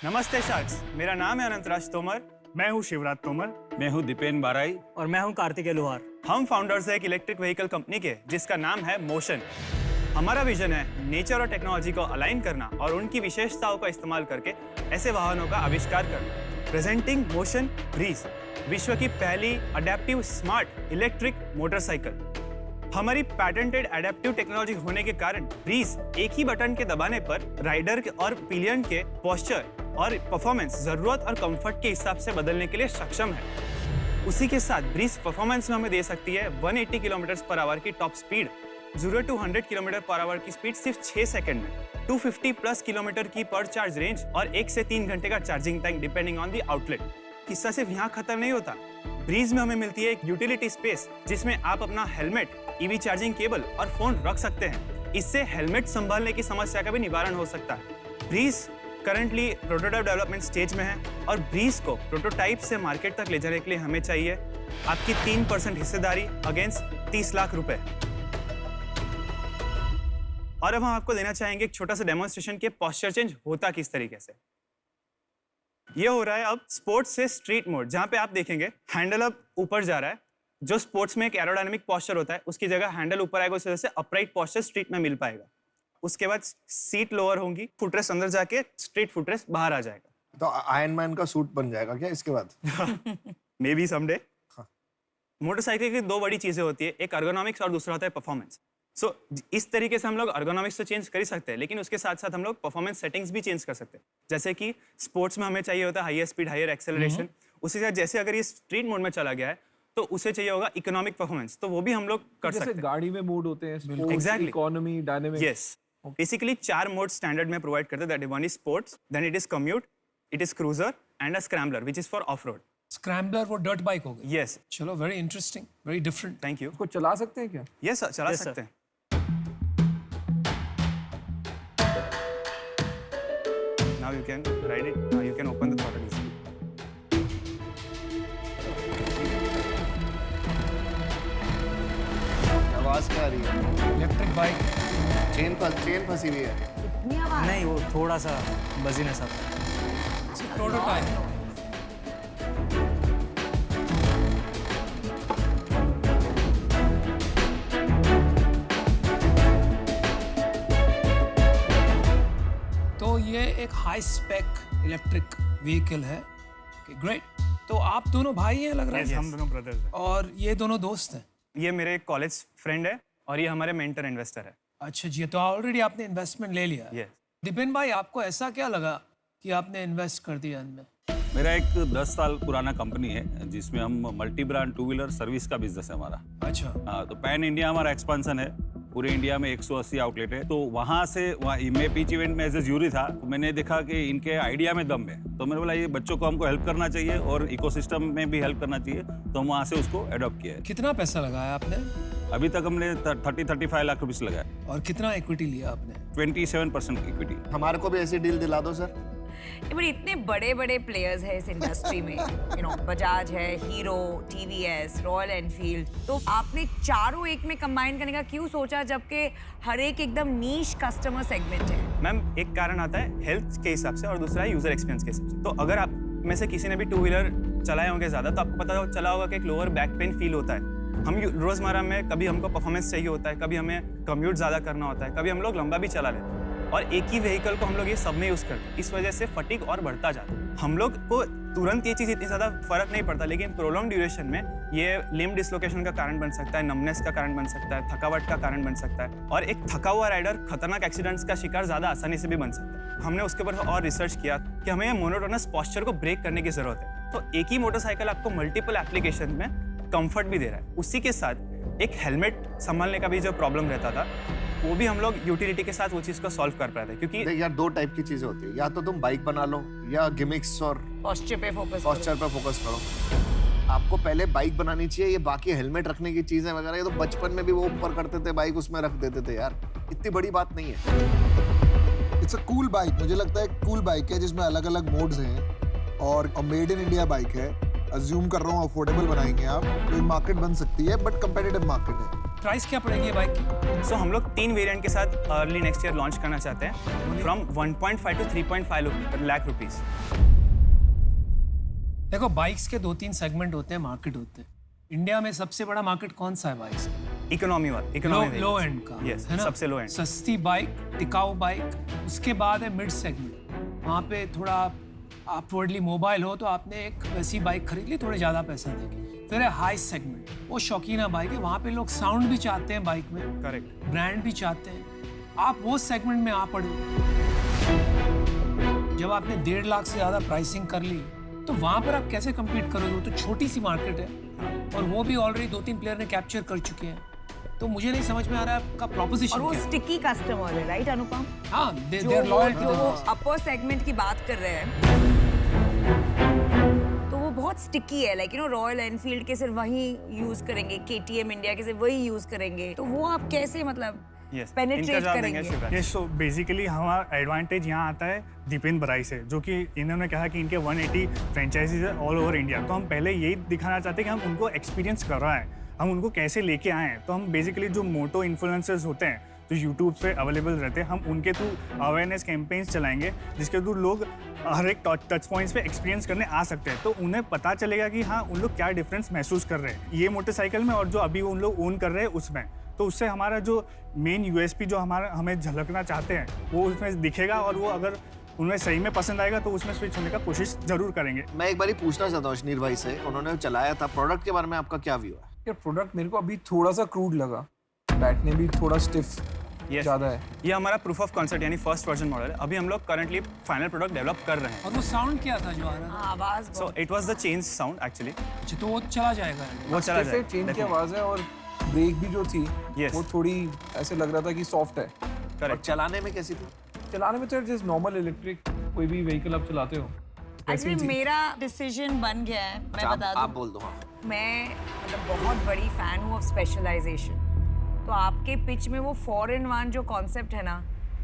नमस्ते शार्क्स, मेरा नाम है अनंतराज तोमर। मैं हूँ शिवराज तोमर। मैं हूँ दीपेन बाराई। और मैं हूं कार्तिकेय लोहार। हम फाउंडर्स हैं एक इलेक्ट्रिक व्हीकल कंपनी के जिसका नाम है मोशन। हमारा विजन है नेचर और टेक्नोलॉजी को अलाइन करना और उनकी विशेषताओं का इस्तेमाल करके ऐसे वाहनों का आविष्कार करना। प्रेजेंटिंग मोशन ब्रीज, विश्व की पहली अडेप्टिव स्मार्ट इलेक्ट्रिक मोटरसाइकिल। हमारी पैटेंटेड एडेप्टिव टेक्नोलॉजी होने के कारण ब्रीज एक ही बटन के दबाने पर राइडर के और पिलियन के पोस्चर और परफॉर्मेंस जरूरत और कंफर्ट के हिसाब से बदलने के लिए सक्षम है। उसी के साथ ब्रीज परफॉर्मेंस में हमें दे सकती है 180 किलोमीटर पर आवर की top speed, 0 to 100 kilometre per hour की स्पीड सिर्फ 6 सेकंड में, 250 प्लस किलोमीटर की पर चार्ज रेंज और 1 से 3 घंटे का charging time depending on the outlet. किस्सा सिर्फ यहाँ खत्म नहीं होता। ब्रीज में हमें मिलती है एक यूटिलिटी स्पेस जिसमें आप अपना हेलमेट, ईवी चार्जिंग केबल और फोन रख सकते हैं। इससे हेलमेट संभालने की समस्या का भी निवारण हो सकता है। Breeze currently prototype development stage में है और ब्रीज को प्रोटोटाइप से मार्केट तक ले जाने के लिए हमें चाहिए आपकी 3% हिस्सेदारी अगेंस्ट 30 लाख रुपए। और अब हम आपको देना चाहेंगे एक छोटा सा डेमोन्स्ट्रेशन के पोस्चर चेंज होता किस तरीके से। ये हो रहा है अब स्पोर्ट्स से स्ट्रीट मोड, जहां पे आप देखेंगे हैंडल अब ऊपर जा रहा है। जो स्पोर्ट्स में एक एरोडायनामिक पोस्चर होता है उसकी जगह हैंडल ऊपर आएगा, उस वजह से अपराइट पोस्चर स्ट्रीट में मिल पाएगा। उसके बाद सीट लोअर होंगी, फुटरेस्ट अंदर जाके स्ट्रीट फुटरेस्ट बाहर आ जाएगा। तो आयरन मैन का सूट बन जाएगा क्या इसके बाद? May be someday. मोटरसाइकिल की दो बड़ी चीजें होती है, एक अर्गोनॉमिक्स और दूसरा होता है परफॉर्मेंस। सो इस तरीके से हम लोग अर्गोनॉमिक्स तो चेंज कर ही सकते हैं, लेकिन उसके साथ साथ हम लोग परफॉर्मेंस सेटिंग्स भी चेंज कर सकते हैं। जैसे कि स्पोर्ट्स में हमें चाहिए होता है हाईयर स्पीड, हाईयर एक्सेलरेशन। उसी के साथ जैसे अगर ये स्ट्रीट मोड में चला गया है तो उसे चाहिए होगा इकोनॉमिक परफॉर्मेंस, तो वो भी हम लोग कर सकते हैं। गाड़ी में मोड होते हैं, sports, Exactly. Economy, dynamic. Yes, basically 4 mode standard में प्रोवाइड करते हैं। That is one is sports, then it is commute, it is cruiser and a scrambler which is for off road. Scrambler वो dirt bike हो गई। Yes, चलो, very interesting, very different. Thank you. उसको चला सकते हैं क्या? यस सर, चला Yes, sir. सकते हैं। Now you can ride it. Now you can open the throttle easily. आवाज क्या आ रही है? Electric bike. चेन फंसी हुई है। नहीं, वो थोड़ा सा बजीनेस आता है। प्रोटोटाइप। तो ये एक हाई स्पेक इलेक्ट्रिक व्हीकल है। ग्रेट। तो आप दोनों भाई हैं लग रहा Yes, है। हम दोनों ब्रदर्स हैं। और ये दोनों दोस्त हैं। ये मेरे कॉलेज फ्रेंड है और ये हमारे मेंटर इन्वेस्टर है। अच्छा जी, तो ऑलरेडी आपने इन्वेस्टमेंट ले लिया। यस। दीपेन भाई, आपको ऐसा क्या लगा कि आपने इन्वेस्ट कर दिया इनमें? मेरा एक 10 साल पुराना कंपनी है जिसमें हम मल्टी ब्रांड 2 व्हीलर सर्विस का बिजनेस है हमारा। अच्छा। हाँ, तो पैन इंडिया हमारा एक्सपेंशन है। पूरे इंडिया में 180 आउटलेट है। तो वहाँ से मैं पिच इवेंट में एज ए ज्यूरी था, तो मैंने देखा कि इनके आइडिया में दम है। तो मैंने बोला ये बच्चों को हमको हेल्प करना चाहिए और इकोसिस्टम में भी हेल्प करना चाहिए, तो हम वहाँ से उसको अडॉप्ट किया है। कितना पैसा लगाया आपने अभी तक हमने 30-35 लाख रुपये लगाए। और कितना इक्विटी लिया आपने? 27% इक्विटी। हमारे को भी ऐसी डील दिला दो सर। बट इतने बड़े बड़े प्लेयर्स हैं इस इंडस्ट्री में, बजाज है, हीरो, टीवीएस, रॉयल एनफील्ड, तो आपने चारों एक में कंबाइन करने का क्यों सोचा, जबकि हर एक एकदम नीश कस्टमर सेगमेंट है? मैम, एक कारण आता है हेल्थ के हिसाब से और दूसरा है यूजर एक्सपीरियंस के हिसाब से। तो अगर आप में से किसी ने भी 2 व्हीलर चलाए होंगे ज्यादा, तो आपको पता चला होगा कि एक लोअर बैक पेन फील होता है। हम रोजमर्रा में कभी हमको परफॉर्मेंस चाहिए होता है, कभी हमें कम्यूट ज्यादा करना होता है, कभी हम लोग लंबा भी चला लेते हैं और एक ही व्हीकल को हम लोग ये सब में यूज करते हैं। इस वजह से फटीग और बढ़ता जाता है। हम लोग को तुरंत ये चीज इतनी ज्यादा फर्क नहीं पड़ता, लेकिन प्रोलॉन्ग ड्यूरेशन में ये लिम्ब डिसलोकेशन का कारण बन सकता है, नमनेस का कारण बन सकता है, थकावट का कारण बन सकता है और एक थका हुआ राइडर खतरनाक एक्सीडेंट्स का शिकार ज्यादा आसानी से भी बन सकता है। हमने उसके ऊपर और रिसर्च किया कि हमें मोनोटोनस पोस्चर को ब्रेक करने की जरूरत है। तो एक ही मोटरसाइकिल आपको मल्टीपल एप्लीकेशन में कंफर्ट भी दे रहा है। उसी के साथ एक हेलमेट संभालने का भी जो प्रॉब्लम रहता था, वो भी हम लोग यूटिलिटी के साथ वो चीज को सॉल्व कर पाए थे। क्योंकि देख यार, 2 टाइप की चीजें होती है, या तो तुम बाइक बना लो या गिमिक्स और पोस्चर पे फोकस पोस्चर पे फोकस करो। आपको पहले बाइक बनानी चाहिए। ये बाकी हेलमेट रखने की चीजें वगैरह, ये तो बचपन में भी वो ऊपर करते थे, बाइक उसमें रख देते थे यार, इतनी बड़ी बात नहीं है। इट्स अ कूल बाइक, मुझे लगता है कूल बाइक है जिसमें अलग अलग मोड्स हैं और मेड इन इंडिया बाइक है। अज्यूम कर रहा हूँ अफोर्डेबल बनाएंगे आप, तो मार्केट बन सकती है, बट कंपेटिटिव मार्केट है। प्राइस क्या पड़ेगी ये बाइक की? सो हम लोग 3 वेरिएंट के साथ अर्ली नेक्स्ट ईयर लॉन्च करना चाहते हैं, फ्रॉम 1.5 to 3.5 लाख रुपीस। देखो बाइक्स के 2-3 सेगमेंट होते हैं, मार्केट होते हैं। इंडिया में सबसे बड़ा मार्केट कौन सा है बाइक्स? इकोनॉमी लो एंड का, यस, है ना? सबसे लो एंड। सस्ती बाइक, टिकाऊ बाइक, उसके बाद है मिड सेगमेंट। वहाँ पे थोड़ा अपवर्डली मोबाइल हो तो आपने एक वैसी बाइक खरीद ली, थोड़े ज़्यादा पैसा देके। फिर है हाई सेगमेंट, वो शौकीना बाइक है, वहाँ पे लोग साउंड भी चाहते हैं बाइक में, करेक्ट। ब्रांड भी चाहते हैं। आप वो सेगमेंट में आ पड़े। जब आपने 1.5 लाख से ज़्यादा प्राइसिंग कर ली तो वहाँ पर आप कैसे कम्पीट करोगे? वो तो छोटी सी मार्केट है और वो भी ऑलरेडी 2-3 प्लेयर ने कैप्चर कर चुके हैं। तो मुझे नहीं समझ में आ रहा है आपका और प्रोपोजिशन वो क्या है? स्टिकी कस्टमर है, राइट अनुपम? हाँ, जो देयर लॉयल जो अपर सेगमेंट की बात कर रहे हैं, तो वो बहुत स्टिकी है। लाइक रॉयल एनफील्ड के सिर्फ वही यूज करेंगे, KTM इंडिया के सिर्फ वही यूज करेंगे, तो वो आप कैसे मतलब Yes, पेनिट्रेट इनका जवाब देंगे करेंगे? शिवराज। ये सो बेसिकली हमारा एडवांटेज यहाँ आता है दीपेंद्र बराई से, जो कि इन्होंने कहा कि इनके 180 फ्रेंचाइजीज है ऑल ओवर इंडिया। तो हम पहले यही दिखाना चाहते हैं कि हम उनको एक्सपीरियंस कर रहा है, हम उनको कैसे लेके आए हैं। तो हम बेसिकली जो मोटो इन्फ्लुएंसर्स होते हैं जो यूट्यूब पे अवेलेबल रहते हैं, हम उनके थ्रू अवेयरनेस कैंपेन्स चलाएंगे, जिसके थ्रू लोग हर एक टच पॉइंट्स पे एक्सपीरियंस करने आ सकते हैं। तो उन्हें पता चलेगा कि हाँ उन लोग क्या डिफरेंस महसूस कर रहे हैं ये मोटरसाइकिल में और जो अभी उन लोग ओन कर रहे हैं उसमें। तो उससे हमारा जो मेन USP जो हमारा हमें झलकना चाहते हैं वो उसमें दिखेगा, और वो अगर उन्हें सही में पसंद आएगा तो उसमें स्विच होने का कोशिश जरूर करेंगे। मैं एक बार पूछना चाहता हूँ अश्नीर भाई से, उन्होंने चलाया था प्रोडक्ट के बारे में, आपका क्या व्यू है? यार प्रोडक्ट मेरे को अभी थोड़ा सा क्रूड लगा, बैठने भी थोड़ा स्टिफ Yes, ज़्यादा है। ये हमारा प्रूफ ऑफ कॉन्सेप्ट यानी फर्स्ट वर्जन मॉडल है। अभी हम लोग करंटली फाइनल प्रोडक्ट डेवलप कर रहे हैं। और वो साउंड क्या था जो आ रहा था? हाँ, आवाज सो बहुत- it was the change sound actually, अच्छा, तो वो चला जाएगा। वो चला जैसे जाएगा चेन की definitely। आवाज़ है और ब्रेक भी जो थी Yes. वो थोड़ी ऐसे लग रहा था कि सॉफ्ट है। और करेक्ट। चलाने में कैसी थी? चलाने में तो जस्ट नॉर्मल इलेक्ट्रिक कोई भी व्हीकल आप चलाते हो एक्चुअली मेरा डिसीजन बन गया है, मैं अच्छा, बता आप दूं। बोल दो। हाँ, मैं मतलब बहुत बड़ी फैन हूँ ऑफ स्पेशलाइजेशन। तो आपके पिच में वो 4-in-1 जो कॉन्सेप्ट है ना,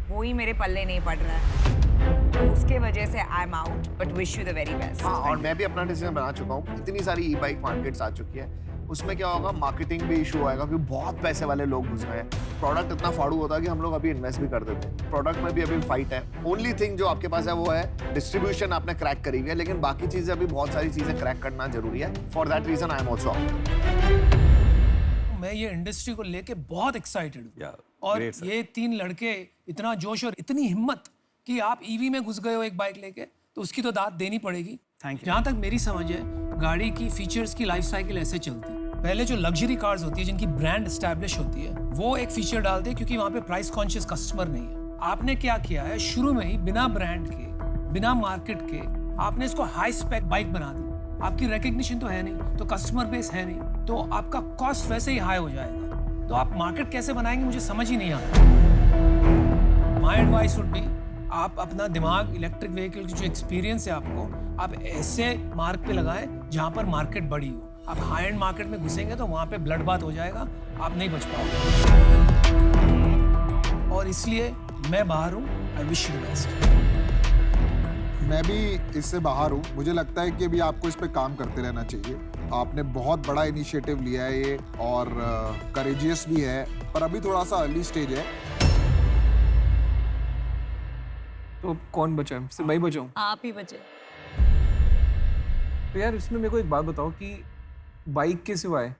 वो ही मेरे पल्ले नहीं पड़ रहा है। तो उसके वजह से I am out, but wish you the very best. हाँ, और मैं भी अपना डिसीजन बना चुका हूँ। इतनी सारी ई-बाइक मार्केट्स आ चुकी है, उसमें क्या होगा, मार्केटिंग भी इशू आएगा क्योंकि बहुत पैसे वाले लोग घुस रहे हैं। प्रोडक्ट इतना फाड़ू होता है कि हम लोग अभी इन्वेस्ट भी कर देते हैं। प्रोडक्ट में भी अभी फाइट है। ओनली थिंग जो आपके पास है वो है डिस्ट्रीब्यूशन, आपने क्रैक करी हुई है, लेकिन बाकी चीजें अभी बहुत सारी चीजें क्रैक करना जरूरी है। For that reason I am also. मैं ये इंडस्ट्री को लेके बहुत एक्साइटेड हूँ। Yeah, और great, sir. ये 3 लड़के, इतना जोश और इतनी हिम्मत कि आप ईवी में घुस गए हो एक बाइक लेके, तो उसकी तो दाद देनी पड़ेगी। Thank you. जहाँ तक मेरी समझ है, गाड़ी की फीचर्स की लाइफ साइकिल ऐसे चलती है। पहले जो लग्जरी कार्स होती है जिनकी ब्रांड एस्टैब्लिश होती है, वो एक फीचर डालते हैं क्योंकि वहाँ पे प्राइस कॉन्शियस कस्टमर नहीं है। आपने क्या किया है, शुरू में ही बिना ब्रांड के, बिना मार्केट के, आपने इसको हाई स्पेक बाइक बना दी। आपकी रिकग्निशन तो है नहीं, तो कस्टमर बेस है नहीं, तो आपका कॉस्ट वैसे ही हाई हो जाएगा। तो आप मार्केट कैसे बनाएंगे मुझे समझ ही नहीं आ रहा। माय एडवाइस वुड बी, आप अपना दिमाग इलेक्ट्रिक व्हीकल की जो एक्सपीरियंस है आपको, आप ऐसे मार्क पे लगाएं जहां पर मार्केट बड़ी हो। आप हाई एंड मार्केट में घुसेंगे तो वहां पे ब्लड बात हो जाएगा, आप नहीं बच पाओगे। और इसलिए मैं बाहर हूँ। I wish you the best. मैं भी इससे बाहर हूँ। मुझे लगता है कि अभी आपको इस पे काम करते रहना चाहिए। आपने बहुत बड़ा इनिशिएटिव लिया है ये, और करेजियस भी है, पर अभी थोड़ा सा अर्ली स्टेज है। तो कौन बचा है? सिर्फ मैं ही बचा हूँ। आप ही बचे। तो यार इसमें मेरे को एक बात बताओ कि बाइक के सिवाय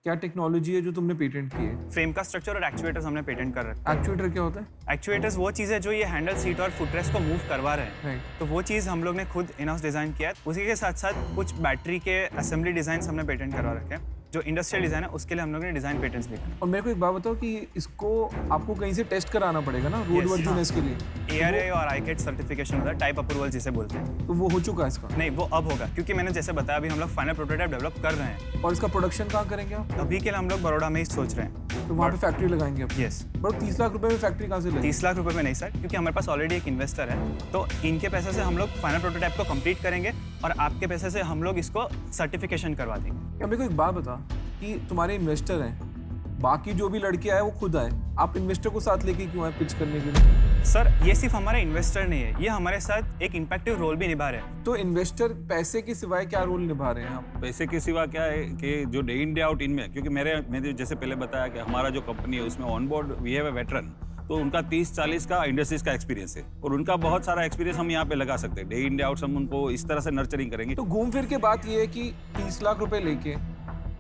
क्या टेक्नोलॉजी है जो तुमने पेटेंट की है? फ्रेम का स्ट्रक्चर और एक्चुएटर्स हमने पेटेंट कर रखा एक्चुएटर क्या होता है? है। एक्चुएटर्स वो चीज़ है जो ये हैंडल, सीट और फुटरेस्ट को मूव करवा रहे हैं। Right. तो वो चीज़ हम लोग ने खुद इन हाउस डिज़ाइन किया है। उसी के साथ साथ कुछ बैटरी के असेंबली डिज़ाइन हमने पेटेंट करवा रखे हैं। जो इंडस्ट्रियल डिज़ाइन है उसके लिए हम लोगों ने डिज़ाइन पेटेंट्स भी किए। और मेरे को एक बात बताओ कि इसको आपको कहीं से टेस्ट कराना पड़ेगा ना रोड Yes. वर्दीनेस के लिए? ARA और ICAT सर्टिफिकेशन होता है, टाइप अप्रूवल जिसे बोलते हैं। तो वो हो चुका है इसका? नहीं, वो अब होगा, क्योंकि मैंने जैसे बताया अभी हम लोग फाइनल प्रोटोटाइप डेवलप कर रहे हैं। और इसका प्रोडक्शन कहाँ करेंगे आप? अभी के लिए हम लोग बड़ौदा में ही सोच रहे हैं। तो वहाँ पे फैक्ट्री लगाएंगे आप? यस। बट 30 लाख रुपए में फैक्ट्री कहाँ से लगेगी? 30 लाख रुपए में नहीं सर, क्योंकि हमारे पास ऑलरेडी एक इन्वेस्टर है। तो इनके पैसे से हम लोग फाइनल प्रोटोटाइप को कंप्लीट करेंगे और आपके पैसे से हम लोग इसको सर्टिफिकेशन करवा देंगे। क्या मेरे को एक बात बता कि तुम्हारे इन्वेस्टर हैं, बाकी जो भी लड़के आए वो खुद आए, आप इन्वेस्टर को साथ लेके क्यों आए पिच करने के लिए? सर ये सिर्फ हमारा इन्वेस्टर नहीं है, ये हमारे साथ एक इम्पैक्टिव रोल भी निभा रहे हैं। तो इन्वेस्टर पैसे के सिवाय क्या रोल निभा रहे हैं आप? पैसे के सिवा क्या है कि जो डे इन डे आउट इनमें, क्योंकि मैंने जैसे पहले बताया कि हमारा जो कंपनी है उसमें on board we have a veteran, तो उनका 30-40 का इंडस्ट्रीज का एक्सपीरियंस है और उनका बहुत सारा एक्सपीरियंस हम यहाँ पे लगा सकते हैं। डे इन डे आउट हम उनको इस तरह से नर्चरिंग करेंगे। तो घूम फिर के बात ये है कि 30 लाख रुपए लेके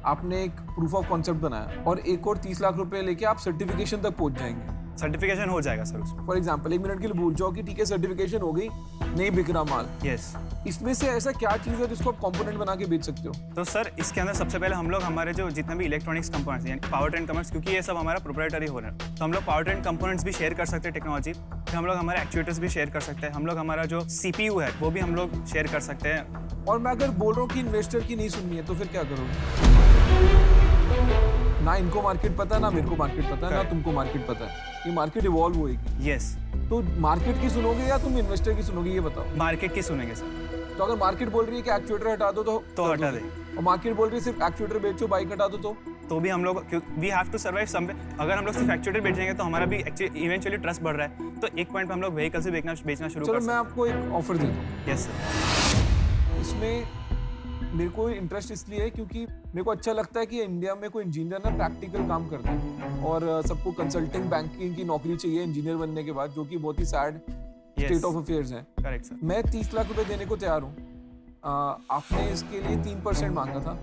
आपने एक प्रूफ ऑफ कॉन्सेप्ट बनाया और एक और 30 लाख रुपए लेके आप सर्टिफिकेशन तक पहुंच जाएंगे। सर्टिफिकेशन हो जाएगा सर उसमें। फॉर एग्जाम्पल 1 मिनट के लिए भूल जाओ कि ठीक है सर्टिफिकेशन हो गई, नहीं बिक रहा माल। यस। इसमें से ऐसा क्या चीज है जिसको आप कंपोनेंट बना के बेच सकते हो? तो सर इसके अंदर सबसे पहले हम लोग हमारे जो जितने भी इलेक्ट्रॉनिक्स कंपोनेंट्स यानी पावर ट्रेन कंपोनेंट्स, क्योंकि ये सब हमारा प्रोप्राइटरी हो रहा है, तो हम लोग पावर ट्रेन कंपोनेंट्स भी शेयर कर सकते हैं टेक्नोलॉजी। फिर हम लोग हमारे एक्चुएटर्स भी शेयर कर सकते हैं। हम लोग हमारा जो CPU है वो भी हम लोग शेयर कर सकते हैं। और मैं अगर बोल रहा हूँ कि इन्वेस्टर की नहीं सुननी है तो फिर क्या करोगे? ना इनको मार्केट पता है, ना मेरे को मार्केट पता है, ना तुमको मार्केट पता है। ये मार्केट इवॉल्व होएगी। यस। तो मार्केट की सुनोगे या तुम इन्वेस्टर की सुनोगे, ये बताओ। मार्केट की सुनेंगे सर। तो अगर मार्केट बोल रही है कि एक्चुएटर हटा दो तो हटा दें। और मार्केट बोल रही है सिर्फ एक्चुएटर बेचो, बाइक हटा दो तो भी हम लोग वी हैव टू सर्वाइव सम वे। अगर हम लोग सिर्फ एक्चुएटर बेचेंगे तो हमारा भी इवेंचुअली ट्रस्ट बढ़ रहा है, तो एक पॉइंट पे हम लोग व्हीकल से बेचना शुरू चलो कर मैं सकते आपको एक ऑफर देता हूँ। हैं। Yes sir. इसमें मेरे को इंटरेस्ट इसलिए है क्योंकि मेरे को अच्छा लगता है कि इंडिया में कोई इंजीनियर ना प्रैक्टिकल काम करता है और सबको कंसल्टिंग बैंकिंग की नौकरी चाहिए इंजीनियर बनने के बाद, जो कि बहुत ही सैड स्टेट ऑफ अफेयर्स है। Correct sir. मैं 30 लाख रुपए देने को तैयार हूँ। आपने इसके लिए 3% मांगा था,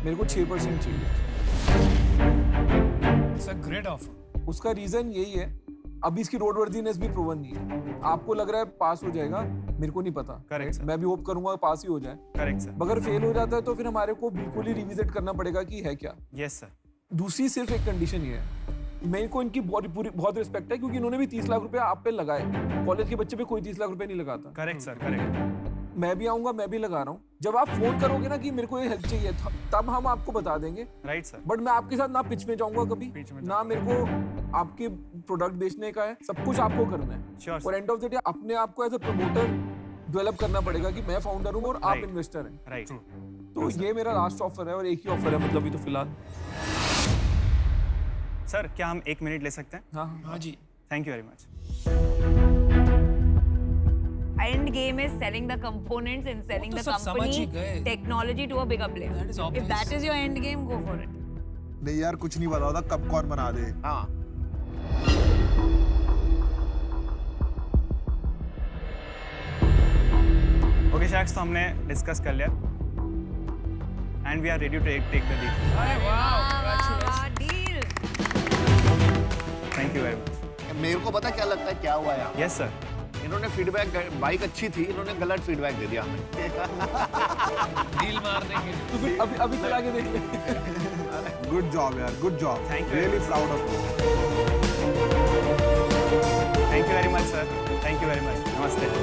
मेरे को 6% चाहिए। It's a great offer. उसका रीजन यही है, अभी इसकी रोड वर्दीनेस भी प्रूवन नहीं है। आपको लग रहा है पास हो जाएगा, मेरे को नहीं पता। Correct sir. मैं भी होप करूंगा पास ही हो जाए। Correct sir. अगर फेल हो जाता है तो फिर हमारे को बिल्कुल ही रिविजिट करना पड़ेगा कि है क्या। Yes sir. दूसरी सिर्फ एक कंडीशन ये है, मेरे को इनकी बहुत रिस्पेक्ट है क्योंकि इन्होंने भी 30 लाख रुपए आप पे लगाए। कॉलेज के बच्चे पे कोई 30 लाख रुपए नहीं लगाता। Correct sir. करेक्ट। मैं भी आऊंगा, मैं भी लगा रहा हूँ। जब आप फोन करोगे ना कि मेरे को ये हेल्प चाहिए, तब हम आपको बता देंगे। Right sir. बट मैं आपके साथ ना पिच में जाऊंगा कभी, ना मेरे को आपके प्रोडक्ट बेचने का है। सब कुछ आपको करना है। श्योर और एंड ऑफ द डे अपने आप को एज अ प्रमोटर डेवलप करना पड़ेगा कि मैं फाउंडर हूँ और आप Right. इन्वेस्टर हैं। राइट। तो ये मेरा लास्ट ऑफर है और एक ही ऑफर है मतलब अभी तो फिलहाल। सर क्या हम 1 मिनट ले सकते हैं? हाँ हाँ जी। Thank you very much. End game is selling the components and selling वो the तो सब समझ ही company गए। technology to a bigger player. That is If obvious. that is your end game, go for it. नहीं यार कुछ नहीं पता होता कब कौन बना दे। हाँ ओके शैक्स, तो हमने डिस्कस कर लिया and we are ready to take the deal. अरे वाह, Deal. Thank you very much. मेरे को पता क्या लगता है क्या हुआ यार, यस सर। इन्होंने फीडबैक, बाइक अच्छी थी, इन्होंने गलत फीडबैक दे दिया हमें। डील मारने के लिए। तो फिर अभी चला के देख ले। गुड जॉब यार, good job. Thank you. Really proud of you. Thank you very much sir. Thank you very much. नमस्ते।